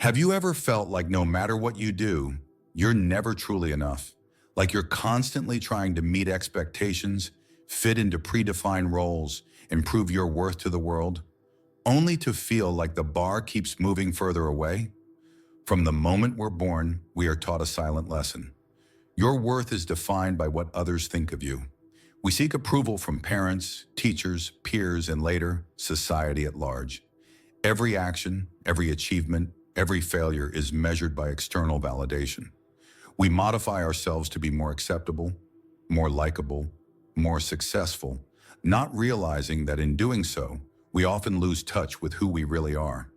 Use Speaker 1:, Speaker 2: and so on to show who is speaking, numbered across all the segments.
Speaker 1: Have you ever felt like no matter what you do, you're never truly enough? Like you're constantly trying to meet expectations, fit into predefined roles, and prove your worth to the world, only to feel like the bar keeps moving further away? From the moment we're born, we are taught a silent lesson. Your worth is defined by what others think of you. We seek approval from parents, teachers, peers, and later, society at large. Every action, every achievement, every failure is measured by external validation. We modify ourselves to be more acceptable, more likable, more successful, not realizing that in doing so, we often lose touch with who we really are.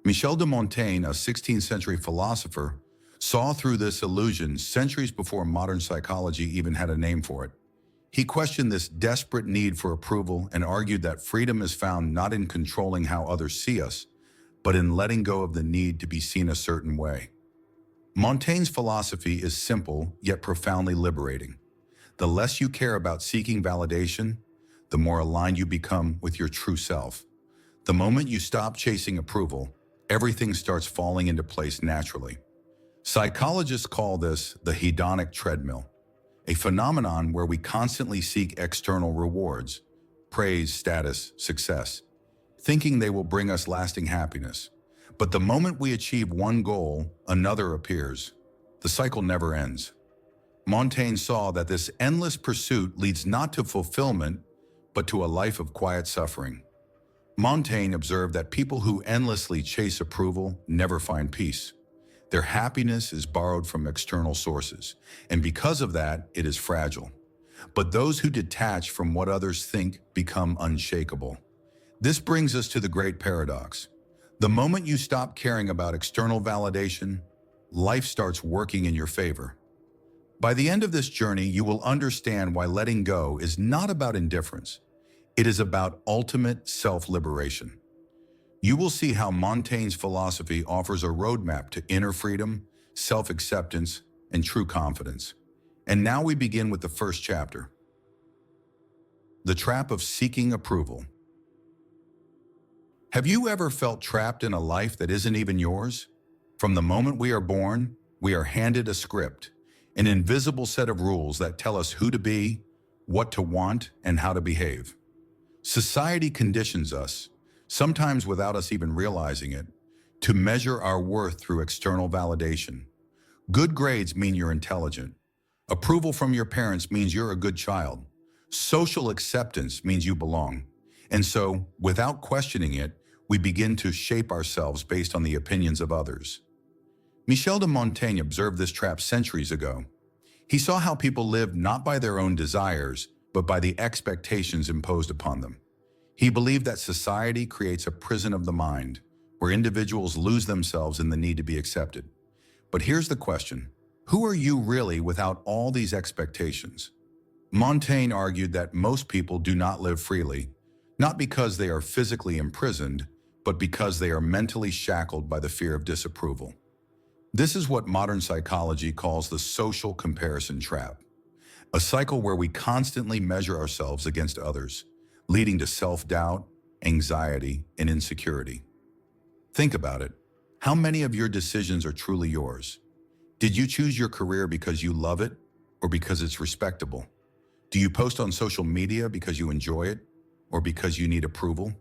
Speaker 1: Michel de Montaigne, a 16th century philosopher, saw through this illusion centuries before modern psychology even had a name for it. He questioned this desperate need for approval and argued that freedom is found not in controlling how others see us, but in letting go of the need to be seen a certain way. Montaigne's philosophy is simple yet profoundly liberating. The less you care about seeking validation, the more aligned you become with your true self. The moment you stop chasing approval, everything starts falling into place naturally. Psychologists call this the hedonic treadmill, a phenomenon where we constantly seek external rewards, praise, status, success, thinking they will bring us lasting happiness. But the moment we achieve one goal, another appears. The cycle never ends. Montaigne saw that this endless pursuit leads not to fulfillment, but to a life of quiet suffering. Montaigne observed that people who endlessly chase approval never find peace. Their happiness is borrowed from external sources, and because of that, it is fragile. But those who detach from what others think become unshakable. This brings us to the great paradox. The moment you stop caring about external validation, life starts working in your favor. By the end of this journey, you will understand why letting go is not about indifference. It is about ultimate self-liberation. You will see how Montaigne's philosophy offers a roadmap to inner freedom, self-acceptance, and true confidence. And now we begin with the first chapter. The trap of seeking approval. Have you ever felt trapped in a life that isn't even yours? From the moment we are born, we are handed a script, an invisible set of rules that tell us who to be, what to want, and how to behave. Society conditions us, sometimes without us even realizing it, to measure our worth through external validation. Good grades mean you're intelligent. Approval from your parents means you're a good child. Social acceptance means you belong. And so, without questioning it, we begin to shape ourselves based on the opinions of others. Michel de Montaigne observed this trap centuries ago. He saw how people lived not by their own desires, but by the expectations imposed upon them. He believed that society creates a prison of the mind, where individuals lose themselves in the need to be accepted. But here's the question: who are you really without all these expectations? Montaigne argued that most people do not live freely, not because they are physically imprisoned, but because they are mentally shackled by the fear of disapproval. This is what modern psychology calls the social comparison trap, a cycle where we constantly measure ourselves against others, leading to self-doubt, anxiety, and insecurity. Think about it. How many of your decisions are truly yours? Did you choose your career because you love it or because it's respectable? Do you post on social media because you enjoy it or because you need approval?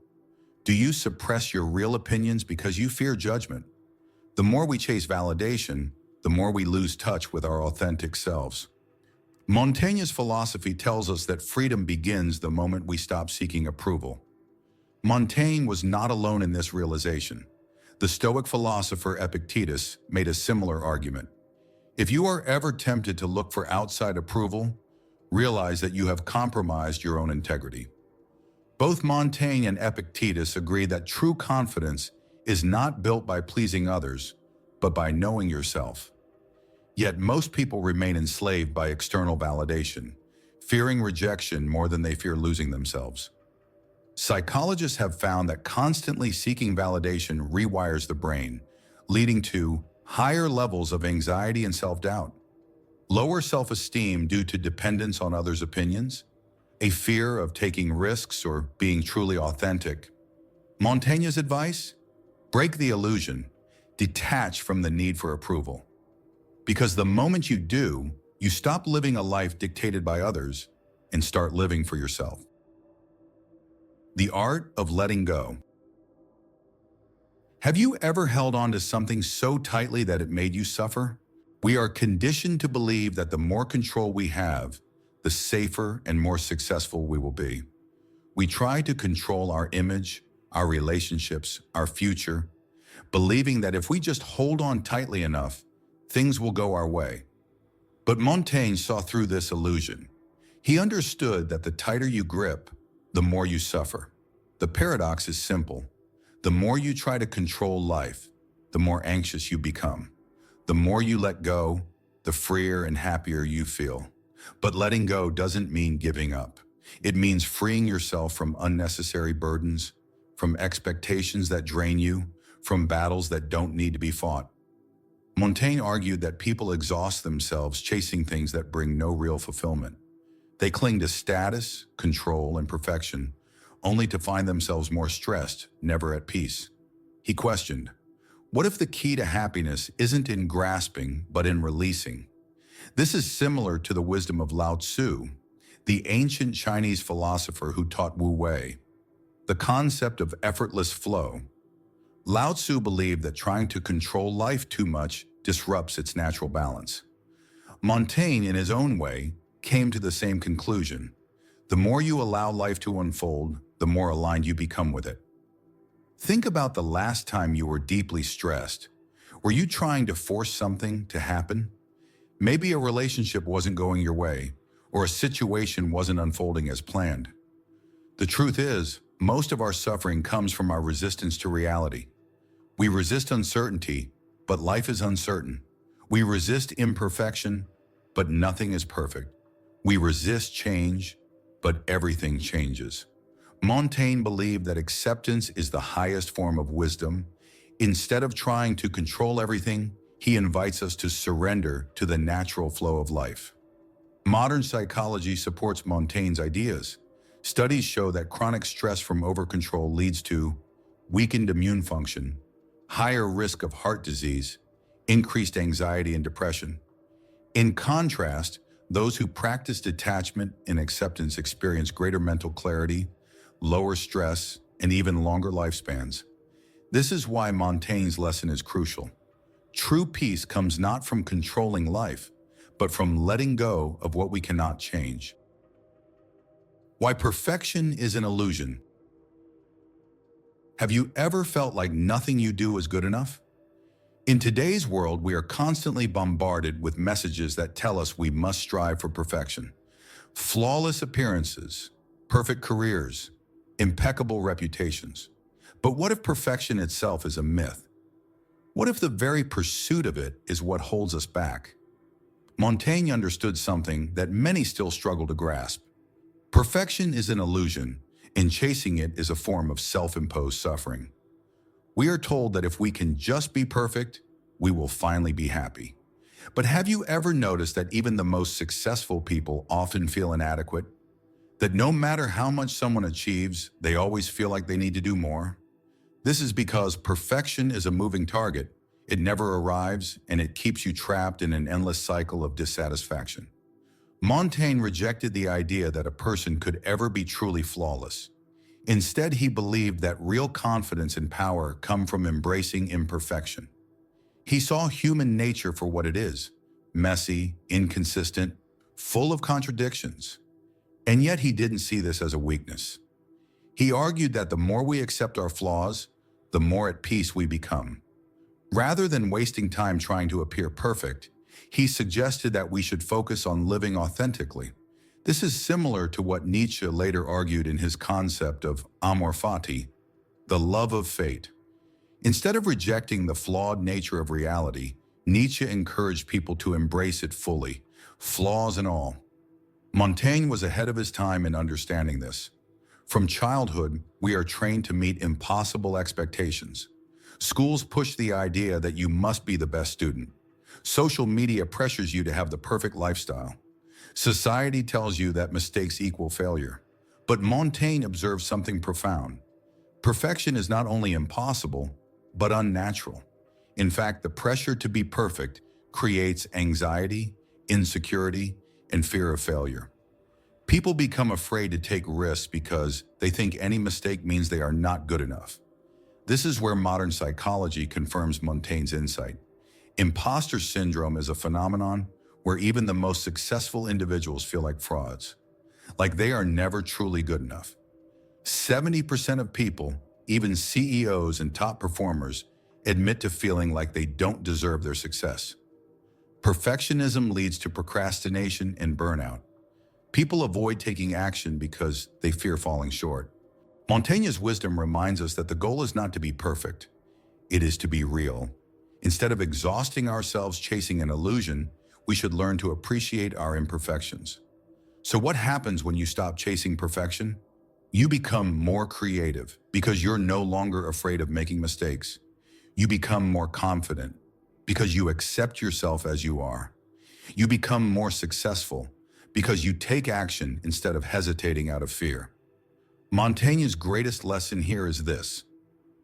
Speaker 1: Do you suppress your real opinions because you fear judgment? The more we chase validation, the more we lose touch with our authentic selves. Montaigne's philosophy tells us that freedom begins the moment we stop seeking approval. Montaigne was not alone in this realization. The Stoic philosopher Epictetus made a similar argument. If you are ever tempted to look for outside approval, realize that you have compromised your own integrity. Both Montaigne and Epictetus agree that true confidence is not built by pleasing others, but by knowing yourself. Yet most people remain enslaved by external validation, fearing rejection more than they fear losing themselves. Psychologists have found that constantly seeking validation rewires the brain, leading to higher levels of anxiety and self-doubt, lower self-esteem due to dependence on others' opinions, a fear of taking risks or being truly authentic. Montaigne's advice? Break the illusion. Detach from the need for approval. Because the moment you do, you stop living a life dictated by others and start living for yourself. The art of letting go. Have you ever held on to something so tightly that it made you suffer? We are conditioned to believe that the more control we have, the safer and more successful we will be. We try to control our image, our relationships, our future, believing that if we just hold on tightly enough, things will go our way. But Montaigne saw through this illusion. He understood that the tighter you grip, the more you suffer. The paradox is simple. The more you try to control life, the more anxious you become. The more you let go, the freer and happier you feel. But letting go doesn't mean giving up. It means freeing yourself from unnecessary burdens, from expectations that drain you, from battles that don't need to be fought. Montaigne argued that people exhaust themselves chasing things that bring no real fulfillment. They cling to status, control, and perfection, only to find themselves more stressed, never at peace. He questioned, what if the key to happiness isn't in grasping, but in releasing? This is similar to the wisdom of Lao Tzu, the ancient Chinese philosopher who taught Wu Wei. The concept of effortless flow. Lao Tzu believed that trying to control life too much disrupts its natural balance. Montaigne, in his own way, came to the same conclusion. The more you allow life to unfold, the more aligned you become with it. Think about the last time you were deeply stressed. Were you trying to force something to happen? Maybe a relationship wasn't going your way, or a situation wasn't unfolding as planned. The truth is, most of our suffering comes from our resistance to reality. We resist uncertainty, but life is uncertain. We resist imperfection, but nothing is perfect. We resist change, but everything changes. Montaigne believed that acceptance is the highest form of wisdom. Instead of trying to control everything, he invites us to surrender to the natural flow of life. Modern psychology supports Montaigne's ideas. Studies show that chronic stress from overcontrol leads to weakened immune function, higher risk of heart disease, increased anxiety and depression. In contrast, those who practice detachment and acceptance experience greater mental clarity, lower stress, and even longer lifespans. This is why Montaigne's lesson is crucial. True peace comes not from controlling life, but from letting go of what we cannot change. Why perfection is an illusion. Have you ever felt like nothing you do is good enough? In today's world, we are constantly bombarded with messages that tell us we must strive for perfection. Flawless appearances, perfect careers, impeccable reputations. But what if perfection itself is a myth? What if the very pursuit of it is what holds us back? Montaigne understood something that many still struggle to grasp. Perfection is an illusion, and chasing it is a form of self-imposed suffering. We are told that if we can just be perfect, we will finally be happy. But have you ever noticed that even the most successful people often feel inadequate? That no matter how much someone achieves, they always feel like they need to do more? This is because perfection is a moving target. It never arrives, and it keeps you trapped in an endless cycle of dissatisfaction. Montaigne rejected the idea that a person could ever be truly flawless. Instead, he believed that real confidence and power come from embracing imperfection. He saw human nature for what it is, messy, inconsistent, full of contradictions. And yet he didn't see this as a weakness. He argued that the more we accept our flaws, the more at peace we become. Rather than wasting time trying to appear perfect, he suggested that we should focus on living authentically. This is similar to what Nietzsche later argued in his concept of amor fati, the love of fate. Instead of rejecting the flawed nature of reality, Nietzsche encouraged people to embrace it fully, flaws and all. Montaigne was ahead of his time in understanding this. From childhood, we are trained to meet impossible expectations. Schools push the idea that you must be the best student. Social media pressures you to have the perfect lifestyle. Society tells you that mistakes equal failure. But Montaigne observed something profound. Perfection is not only impossible, but unnatural. In fact, the pressure to be perfect creates anxiety, insecurity, and fear of failure. People become afraid to take risks because they think any mistake means they are not good enough. This is where modern psychology confirms Montaigne's insight. Imposter syndrome is a phenomenon where even the most successful individuals feel like frauds, like they are never truly good enough. 70% of people, even CEOs and top performers, admit to feeling like they don't deserve their success. Perfectionism leads to procrastination and burnout. People avoid taking action because they fear falling short. Montaigne's wisdom reminds us that the goal is not to be perfect, it is to be real. Instead of exhausting ourselves chasing an illusion, we should learn to appreciate our imperfections. So what happens when you stop chasing perfection? You become more creative because you're no longer afraid of making mistakes. You become more confident because you accept yourself as you are. You become more successful because you take action instead of hesitating out of fear. Montaigne's greatest lesson here is this: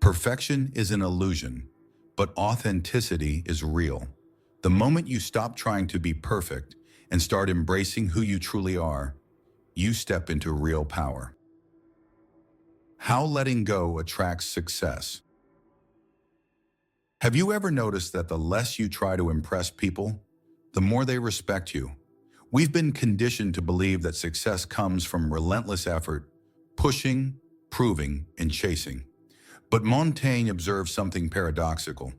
Speaker 1: perfection is an illusion, but authenticity is real. The moment you stop trying to be perfect and start embracing who you truly are, you step into real power. How letting go attracts success. Have you ever noticed that the less you try to impress people, the more they respect you? We've been conditioned to believe that success comes from relentless effort, pushing, proving, and chasing. But Montaigne observes something paradoxical.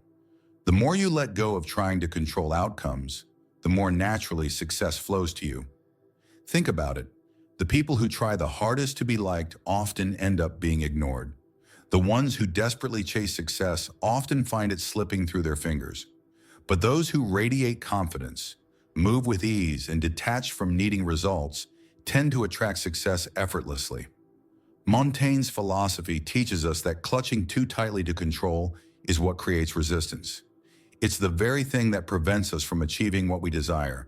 Speaker 1: The more you let go of trying to control outcomes, the more naturally success flows to you. Think about it. The people who try the hardest to be liked often end up being ignored. The ones who desperately chase success often find it slipping through their fingers. But those who radiate confidence, move with ease, and detach from needing results tend to attract success effortlessly. Montaigne's philosophy teaches us that clutching too tightly to control is what creates resistance. It's the very thing that prevents us from achieving what we desire.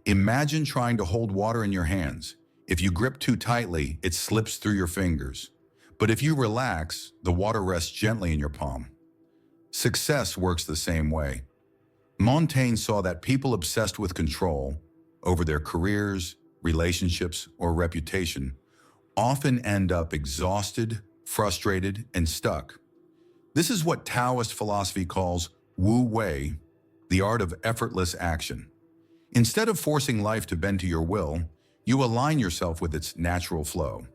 Speaker 1: Imagine trying to hold water in your hands. If you grip too tightly, it slips through your fingers. But if you relax, the water rests gently in your palm. Success works the same way. Montaigne saw that people obsessed with control over their careers, relationships, or reputation often end up exhausted, frustrated, and stuck. This is what Taoist philosophy calls Wu Wei, the art of effortless action. Instead of forcing life to bend to your will, you align yourself with its natural flow.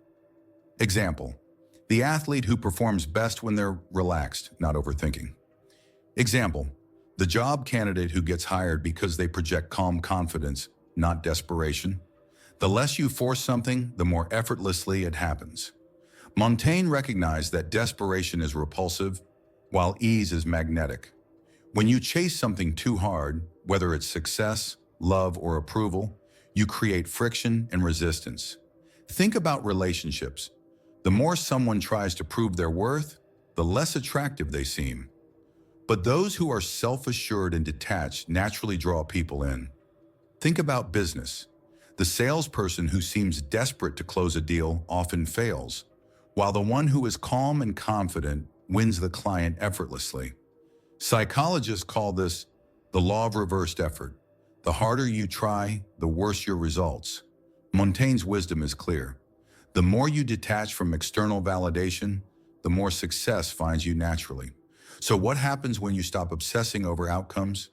Speaker 1: Example: the athlete who performs best when they're relaxed, not overthinking. Example: the job candidate who gets hired because they project calm confidence, not desperation. The less you force something, the more effortlessly it happens. Montaigne recognized that desperation is repulsive, while ease is magnetic. When you chase something too hard, whether it's success, love, or approval, you create friction and resistance. Think about relationships. The more someone tries to prove their worth, the less attractive they seem. But those who are self-assured and detached naturally draw people in. Think about business. The salesperson who seems desperate to close a deal often fails, while the one who is calm and confident wins the client effortlessly. Psychologists call this the law of reversed effort. The harder you try, the worse your results. Montaigne's wisdom is clear. The more you detach from external validation, the more success finds you naturally. So what happens when you stop obsessing over outcomes?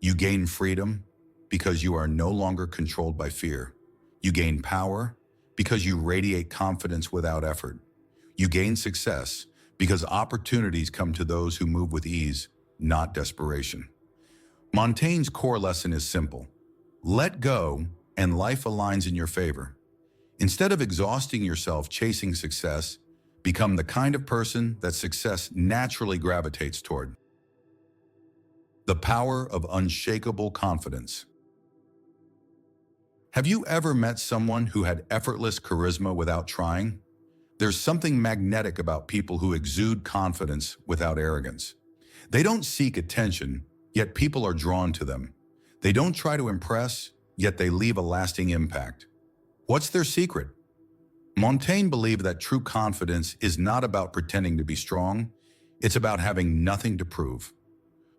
Speaker 1: You gain freedom because you are no longer controlled by fear. You gain power because you radiate confidence without effort. You gain success because opportunities come to those who move with ease, not desperation. Montaigne's core lesson is simple. Let go, and life aligns in your favor. Instead of exhausting yourself chasing success, become the kind of person that success naturally gravitates toward. The power of unshakable confidence. Have you ever met someone who had effortless charisma without trying? There's something magnetic about people who exude confidence without arrogance. They don't seek attention, yet people are drawn to them. They don't try to impress, yet they leave a lasting impact. What's their secret? Montaigne believed that true confidence is not about pretending to be strong, it's about having nothing to prove.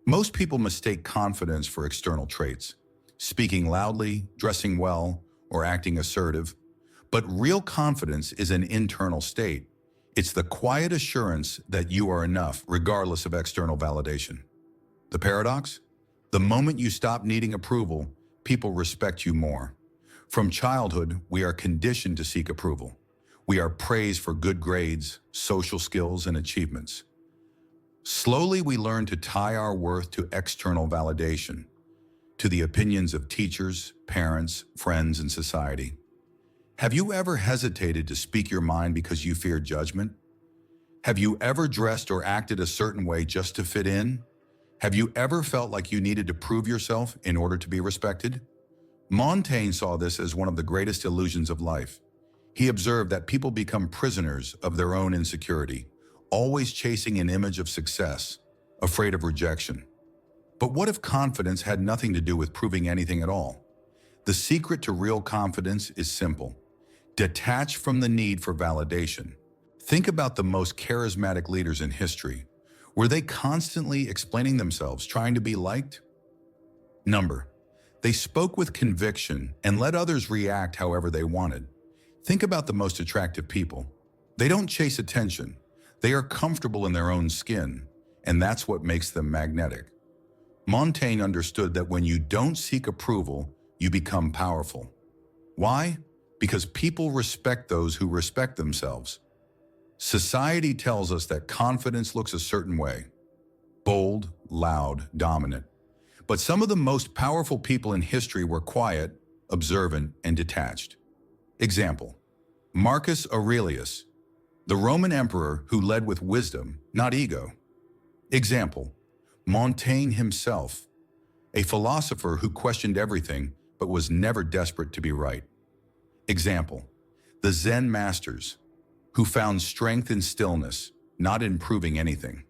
Speaker 1: Most people mistake confidence for external traits, speaking loudly, dressing well, or acting assertive. But real confidence is an internal state. It's the quiet assurance that you are enough, regardless of external validation. The paradox? The moment you stop needing approval, people respect you more. From childhood, we are conditioned to seek approval. We are praised for good grades, social skills, and achievements. Slowly, we learn to tie our worth to external validation, to the opinions of teachers, parents, friends, and society. Have you ever hesitated to speak your mind because you feared judgment? Have you ever dressed or acted a certain way just to fit in? Have you ever felt like you needed to prove yourself in order to be respected? Montaigne saw this as one of the greatest illusions of life. He observed that people become prisoners of their own insecurity, always chasing an image of success, afraid of rejection. But what if confidence had nothing to do with proving anything at all? The secret to real confidence is simple. Detach from the need for validation. Think about the most charismatic leaders in history. Were they constantly explaining themselves, trying to be liked? Number. They spoke with conviction and let others react however they wanted. Think about the most attractive people. They don't chase attention. They are comfortable in their own skin, and that's what makes them magnetic. Montaigne understood that when you don't seek approval, you become powerful. Why? Because people respect those who respect themselves. Society tells us that confidence looks a certain way: bold, loud, dominant. But some of the most powerful people in history were quiet, observant, and detached. Example: Marcus Aurelius, the Roman emperor who led with wisdom, not ego. Example: Montaigne himself, a philosopher who questioned everything but was never desperate to be right. Example: the Zen masters, who found strength in stillness, not in proving anything.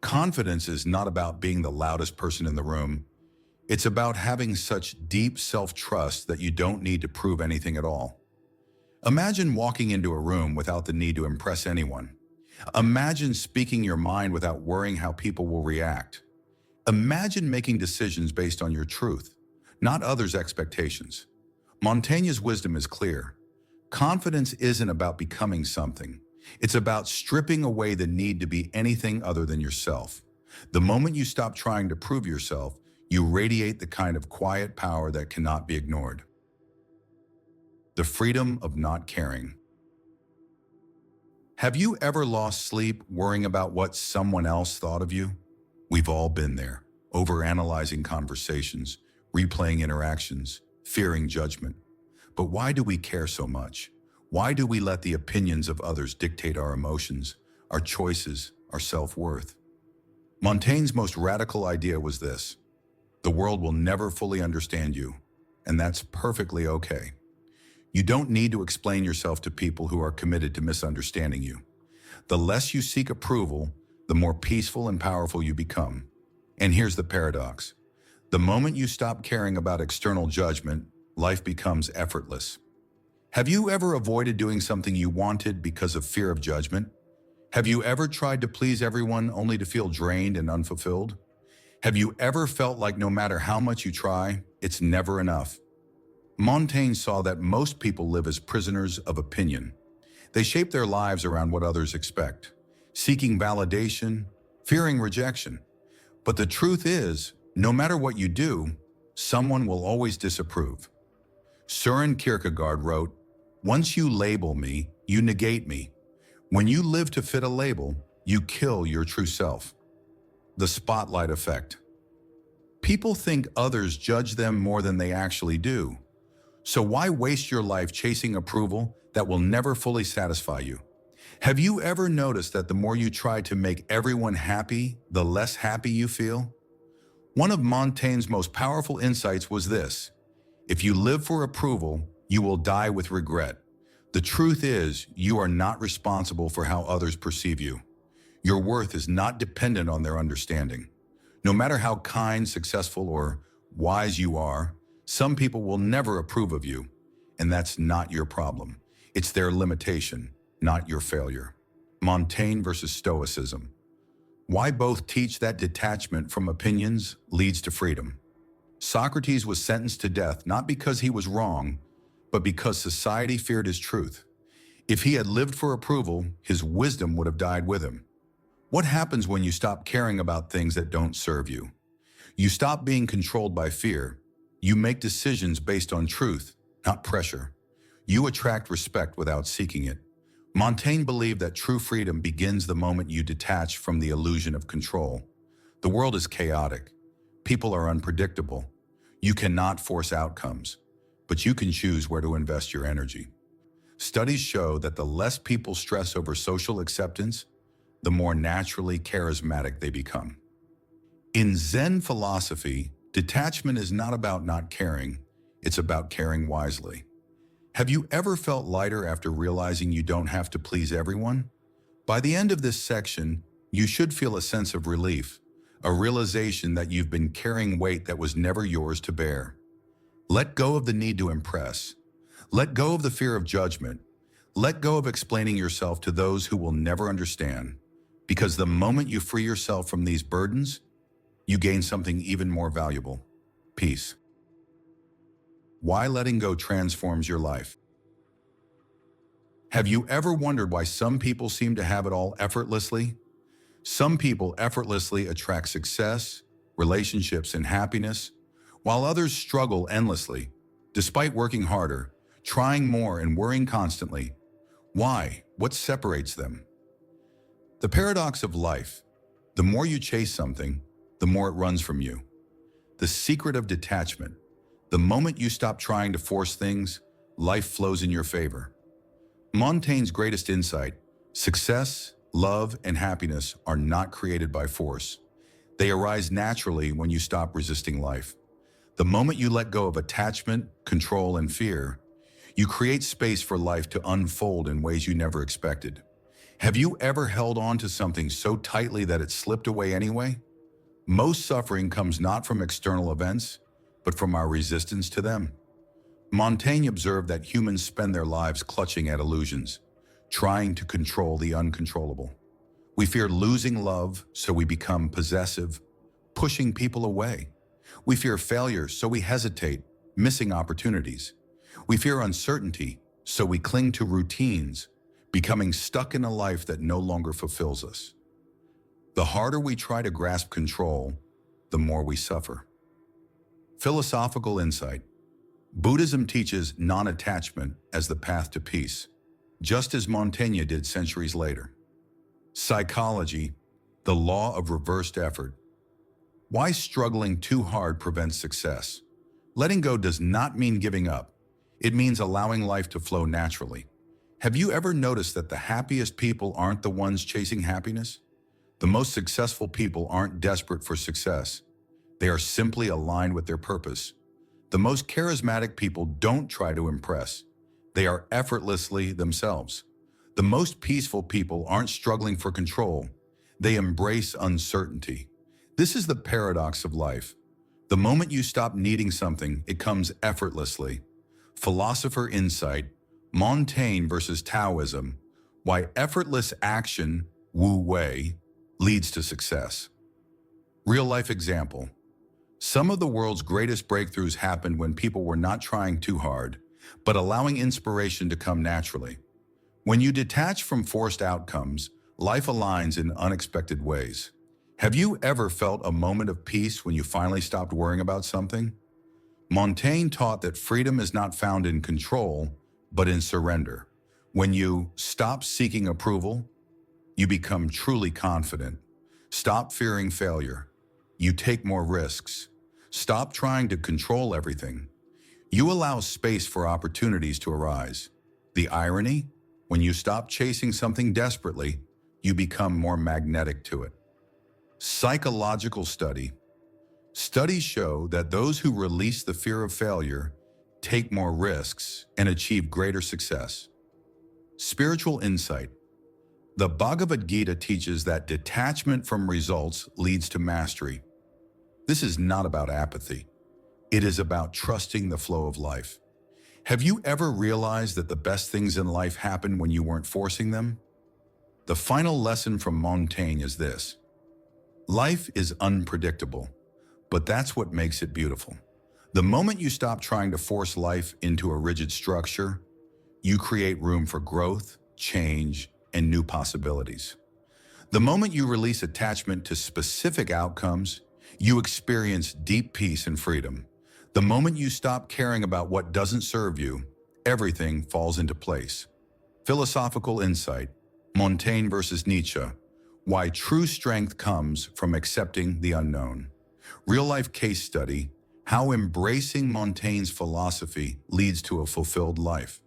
Speaker 1: Confidence is not about being the loudest person in the room. It's about having such deep self-trust that you don't need to prove anything at all. Imagine walking into a room without the need to impress anyone. Imagine speaking your mind without worrying how people will react. Imagine making decisions based on your truth, not others' expectations. Montaigne's wisdom is clear. Confidence isn't about becoming something. It's about stripping away the need to be anything other than yourself. The moment you stop trying to prove yourself, you radiate the kind of quiet power that cannot be ignored. The freedom of not caring. Have you ever lost sleep worrying about what someone else thought of you? We've all been there, overanalyzing conversations, replaying interactions, fearing judgment. But why do we care so much? Why do we let the opinions of others dictate our emotions, our choices, our self-worth? Montaigne's most radical idea was this: the world will never fully understand you, and that's perfectly okay. You don't need to explain yourself to people who are committed to misunderstanding you. The less you seek approval, the more peaceful and powerful you become. And here's the paradox. The moment you stop caring about external judgment, life becomes effortless. Have you ever avoided doing something you wanted because of fear of judgment? Have you ever tried to please everyone only to feel drained and unfulfilled? Have you ever felt like no matter how much you try, it's never enough? Montaigne saw that most people live as prisoners of opinion. They shape their lives around what others expect, seeking validation, fearing rejection. But the truth is, no matter what you do, someone will always disapprove. Søren Kierkegaard wrote, "Once you label me, you negate me. When you live to fit a label, you kill your true self." The spotlight effect. People think others judge them more than they actually do. So why waste your life chasing approval that will never fully satisfy you? Have you ever noticed that the more you try to make everyone happy, the less happy you feel? One of Montaigne's most powerful insights was this: if you live for approval, you will die with regret. The truth is, you are not responsible for how others perceive you. Your worth is not dependent on their understanding. No matter how kind, successful, or wise you are, some people will never approve of you, and that's not your problem. It's their limitation, not your failure. Montaigne versus Stoicism. Why both teach that detachment from opinions leads to freedom. Socrates was sentenced to death not because he was wrong, but because society feared his truth. If he had lived for approval, his wisdom would have died with him. What happens when you stop caring about things that don't serve you? You stop being controlled by fear. You make decisions based on truth, not pressure. You attract respect without seeking it. Montaigne believed that true freedom begins the moment you detach from the illusion of control. The world is chaotic. People are unpredictable. You cannot force outcomes, but you can choose where to invest your energy. Studies show that the less people stress over social acceptance, the more naturally charismatic they become. In Zen philosophy, detachment is not about not caring, it's about caring wisely. Have you ever felt lighter after realizing you don't have to please everyone? By the end of this section, you should feel a sense of relief, a realization that you've been carrying weight that was never yours to bear. Let go of the need to impress. Let go of the fear of judgment. Let go of explaining yourself to those who will never understand. Because the moment you free yourself from these burdens, you gain something even more valuable: peace. Why letting go transforms your life. Have you ever wondered why some people seem to have it all effortlessly? Some people effortlessly attract success, relationships, and happiness, while others struggle endlessly, despite working harder, trying more, and worrying constantly. Why? What separates them? The paradox of life. The more you chase something, the more it runs from you. The secret of detachment. The moment you stop trying to force things, life flows in your favor. Montaigne's greatest insight: success, love, and happiness are not created by force. They arise naturally when you stop resisting life. The moment you let go of attachment, control, and fear, you create space for life to unfold in ways you never expected. Have you ever held on to something so tightly that it slipped away anyway? Most suffering comes not from external events, but from our resistance to them. Montaigne observed that humans spend their lives clutching at illusions, trying to control the uncontrollable. We fear losing love, so we become possessive, pushing people away. We fear failure, so we hesitate, missing opportunities. We fear uncertainty, so we cling to routines, becoming stuck in a life that no longer fulfills us. The harder we try to grasp control, the more we suffer. Philosophical insight. Buddhism teaches non-attachment as the path to peace, just as Montaigne did centuries later. Psychology. The law of reversed effort. Why struggling too hard prevents success? Letting go does not mean giving up. It means allowing life to flow naturally. Have you ever noticed that the happiest people aren't the ones chasing happiness? The most successful people aren't desperate for success. They are simply aligned with their purpose. The most charismatic people don't try to impress. They are effortlessly themselves. The most peaceful people aren't struggling for control. They embrace uncertainty. This is the paradox of life. The moment you stop needing something, it comes effortlessly. Philosopher insight. Montaigne versus Taoism. Why effortless action, Wu Wei, leads to success. Real-life example. Some of the world's greatest breakthroughs happened when people were not trying too hard, but allowing inspiration to come naturally. When you detach from forced outcomes, life aligns in unexpected ways. Have you ever felt a moment of peace when you finally stopped worrying about something? Montaigne taught that freedom is not found in control, but in surrender. When you stop seeking approval, you become truly confident. Stop fearing failure. You take more risks. Stop trying to control everything. You allow space for opportunities to arise. The irony? When you stop chasing something desperately, you become more magnetic to it. Psychological study. Studies show that those who release the fear of failure take more risks and achieve greater success. Spiritual insight. The Bhagavad Gita teaches that detachment from results leads to mastery. This is not about apathy. It is about trusting the flow of life. Have you ever realized that the best things in life happen when you weren't forcing them? The final lesson from Montaigne is this: Life is unpredictable, but that's what makes it beautiful. The moment you stop trying to force life into a rigid structure, you create room for growth, change, and new possibilities. The moment you release attachment to specific outcomes, you experience deep peace and freedom. The moment you stop caring about what doesn't serve you, everything falls into place. Philosophical insight, Montaigne versus Nietzsche, why true strength comes from accepting the unknown. Real-life case study, how embracing Montaigne's philosophy leads to a fulfilled life.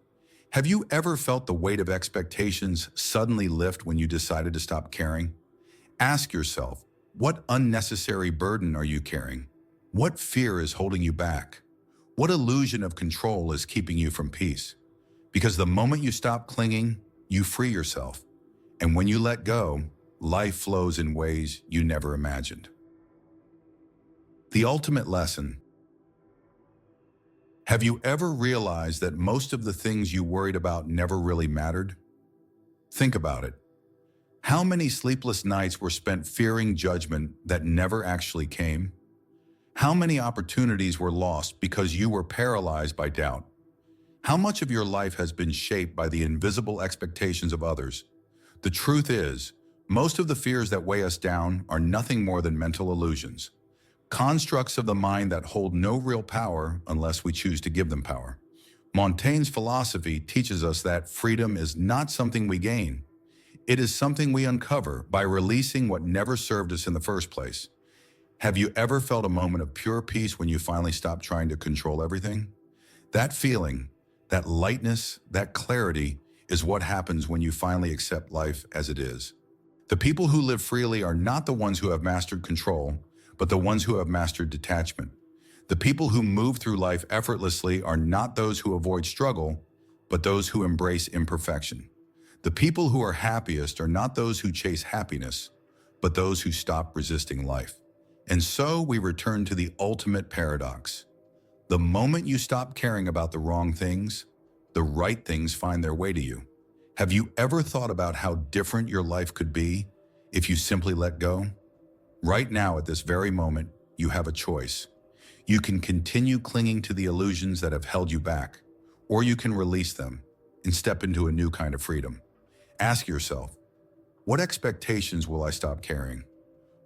Speaker 1: Have you ever felt the weight of expectations suddenly lift when you decided to stop caring? Ask yourself, what unnecessary burden are you carrying? What fear is holding you back? What illusion of control is keeping you from peace? Because the moment you stop clinging, you free yourself. And when you let go, life flows in ways you never imagined. The ultimate lesson. Have you ever realized that most of the things you worried about never really mattered? Think about it. How many sleepless nights were spent fearing judgment that never actually came? How many opportunities were lost because you were paralyzed by doubt? How much of your life has been shaped by the invisible expectations of others? The truth is, most of the fears that weigh us down are nothing more than mental illusions. Constructs of the mind that hold no real power unless we choose to give them power. Montaigne's philosophy teaches us that freedom is not something we gain. It is something we uncover by releasing what never served us in the first place. Have you ever felt a moment of pure peace when you finally stopped trying to control everything? That feeling, that lightness, that clarity is what happens when you finally accept life as it is. The people who live freely are not the ones who have mastered control, but the ones who have mastered detachment. The people who move through life effortlessly are not those who avoid struggle, but those who embrace imperfection. The people who are happiest are not those who chase happiness, but those who stop resisting life. And so we return to the ultimate paradox. The moment you stop caring about the wrong things, the right things find their way to you. Have you ever thought about how different your life could be if you simply let go? Right now, at this very moment, you have a choice. You can continue clinging to the illusions that have held you back, or you can release them and step into a new kind of freedom. Ask yourself, what expectations will I stop carrying?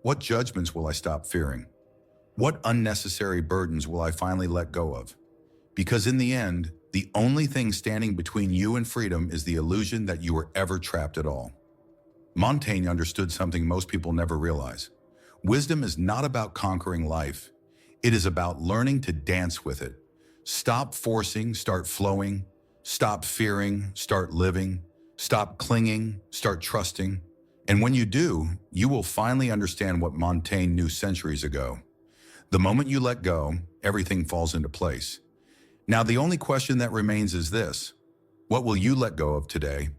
Speaker 1: What judgments will I stop fearing? What unnecessary burdens will I finally let go of? Because in the end, the only thing standing between you and freedom is the illusion that you were ever trapped at all. Montaigne understood something most people never realize. Wisdom is not about conquering life. It is about learning to dance with it. Stop forcing, start flowing. Stop fearing, start living. Stop clinging, start trusting. And when you do, you will finally understand what Montaigne knew centuries ago. The moment you let go, everything falls into place. Now, the only question that remains is this: what will you let go of today?